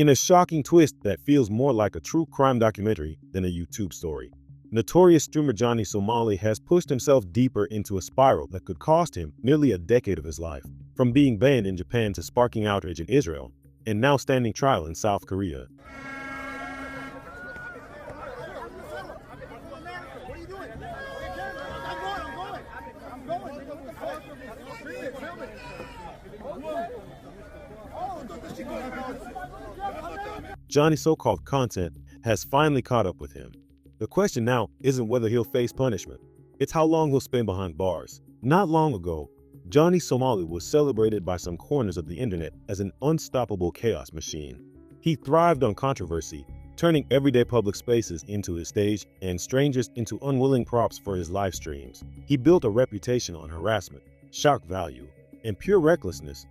in a shocking twist that feels more like a true crime documentary than a YouTube story. Notorious streamer Johnny Somali has pushed himself deeper into a spiral that could cost him nearly a decade of his life, from being banned in Japan to sparking outrage in Israel, and now standing trial in South Korea. Johnny's so-called content has finally caught up with him. The question now isn't whether he'll face punishment, it's how long he'll spend behind bars. Not long ago, Johnny Somali was celebrated by some corners of the internet as an unstoppable chaos machine. He thrived on controversy, turning everyday public spaces into his stage and strangers into unwilling props for his live streams. He built a reputation on harassment, shock value, and pure recklessness,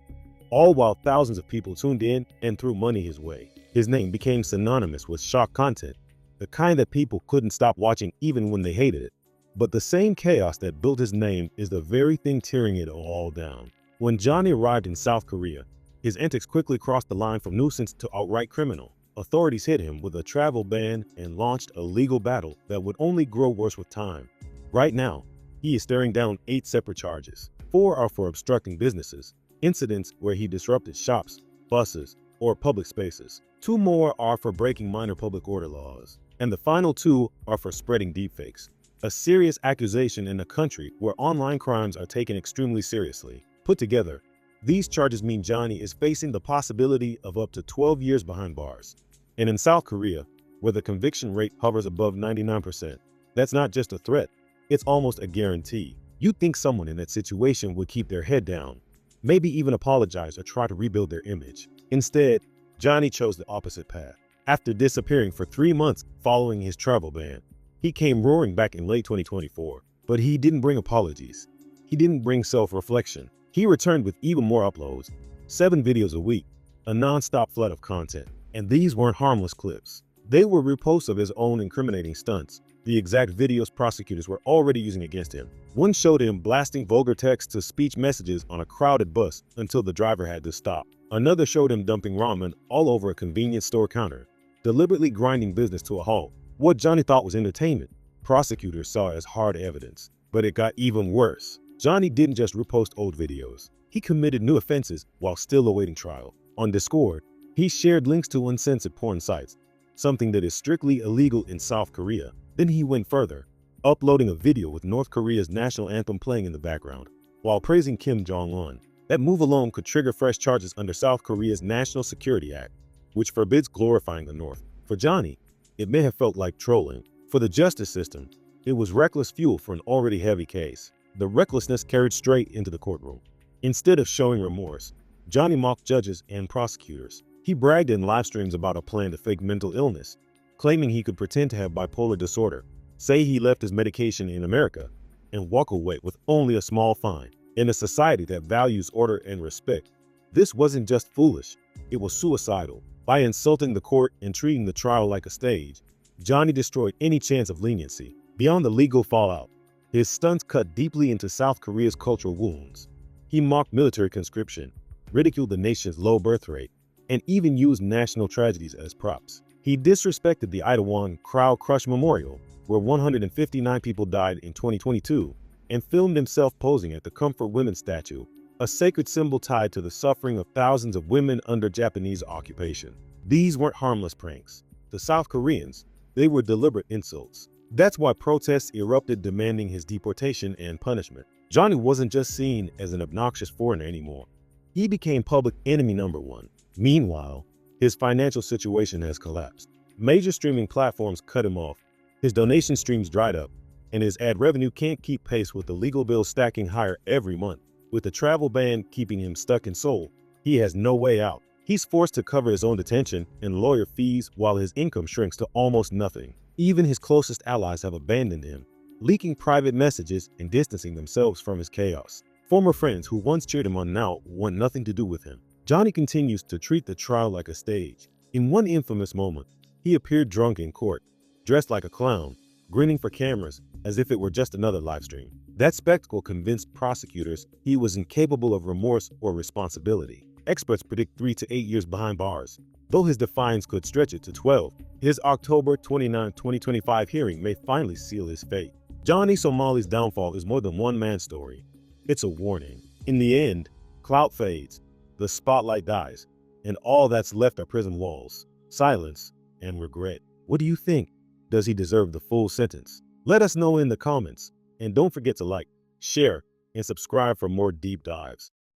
all while thousands of people tuned in and threw money his way. His name became synonymous with shock content, the kind that people couldn't stop watching even when they hated it. But the same chaos that built his name is the very thing tearing it all down. When Johnny arrived in South Korea, his antics quickly crossed the line from nuisance to outright criminal. Authorities hit him with a travel ban and launched a legal battle that would only grow worse with time. Right now, he is staring down 8 separate charges. 4 are for obstructing businesses, incidents where he disrupted shops, buses, or public spaces. 2 more are for breaking minor public order laws. And the final 2 are for spreading deepfakes, a serious accusation in a country where online crimes are taken extremely seriously. Put together, these charges mean Johnny is facing the possibility of up to 12 years behind bars. And in South Korea, where the conviction rate hovers above 99%, that's not just a threat, it's almost a guarantee. You'd think someone in that situation would keep their head down, maybe even apologize or try to rebuild their image. Instead, Johnny chose the opposite path. After disappearing for 3 months following his travel ban, he came roaring back in late 2024. But he didn't bring apologies. He didn't bring self-reflection. He returned with even more uploads, 7 videos a week, a non-stop flood of content. And these weren't harmless clips. They were reposts of his own incriminating stunts, the exact videos prosecutors were already using against him. One showed him blasting vulgar text-to-speech messages on a crowded bus until the driver had to stop. Another showed him dumping ramen all over a convenience store counter, deliberately grinding business to a halt. What Johnny thought was entertainment, prosecutors saw as hard evidence. But it got even worse. Johnny didn't just repost old videos. He committed new offenses while still awaiting trial. On Discord, he shared links to uncensored porn sites, something that is strictly illegal in South Korea. Then he went further, uploading a video with North Korea's national anthem playing in the background, while praising Kim Jong-un. That move alone could trigger fresh charges under South Korea's National Security Act, which forbids glorifying the North. For Johnny, it may have felt like trolling. For the justice system, it was reckless fuel for an already heavy case. The recklessness carried straight into the courtroom. Instead of showing remorse, Johnny mocked judges and prosecutors. He bragged in live streams about a plan to fake mental illness, claiming he could pretend to have bipolar disorder, say he left his medication in America, and walk away with only a small fine. In a society that values order and respect, this wasn't just foolish, it was suicidal. By insulting the court and treating the trial like a stage, Johnny destroyed any chance of leniency. Beyond the legal fallout, his stunts cut deeply into South Korea's cultural wounds. He mocked military conscription, ridiculed the nation's low birth rate, and even used national tragedies as props. He disrespected the Itaewon Crowd Crush Memorial, where 159 people died in 2022, and filmed himself posing at the Comfort Women's statue, a sacred symbol tied to the suffering of thousands of women under Japanese occupation. These weren't harmless pranks. To South Koreans, they were deliberate insults. That's why protests erupted demanding his deportation and punishment. Johnny wasn't just seen as an obnoxious foreigner anymore. He became public enemy #1. Meanwhile, his financial situation has collapsed. Major streaming platforms cut him off, his donation streams dried up, and his ad revenue can't keep pace with the legal bills stacking higher every month. With the travel ban keeping him stuck in Seoul, he has no way out. He's forced to cover his own detention and lawyer fees while his income shrinks to almost nothing. Even his closest allies have abandoned him, leaking private messages and distancing themselves from his chaos. Former friends who once cheered him on now want nothing to do with him. Johnny continues to treat the trial like a stage. In one infamous moment, he appeared drunk in court, dressed like a clown, grinning for cameras as if it were just another live stream. That spectacle convinced prosecutors he was incapable of remorse or responsibility. Experts predict 3 to 8 years behind bars, though his defiance could stretch it to 12. His October 29, 2025 hearing may finally seal his fate. Johnny Somali's downfall is more than one man's story. It's a warning. In the end, clout fades, the spotlight dies, and all that's left are prison walls, silence, and regret. What do you think? Does he deserve the full sentence? Let us know in the comments, and don't forget to like, share, and subscribe for more deep dives.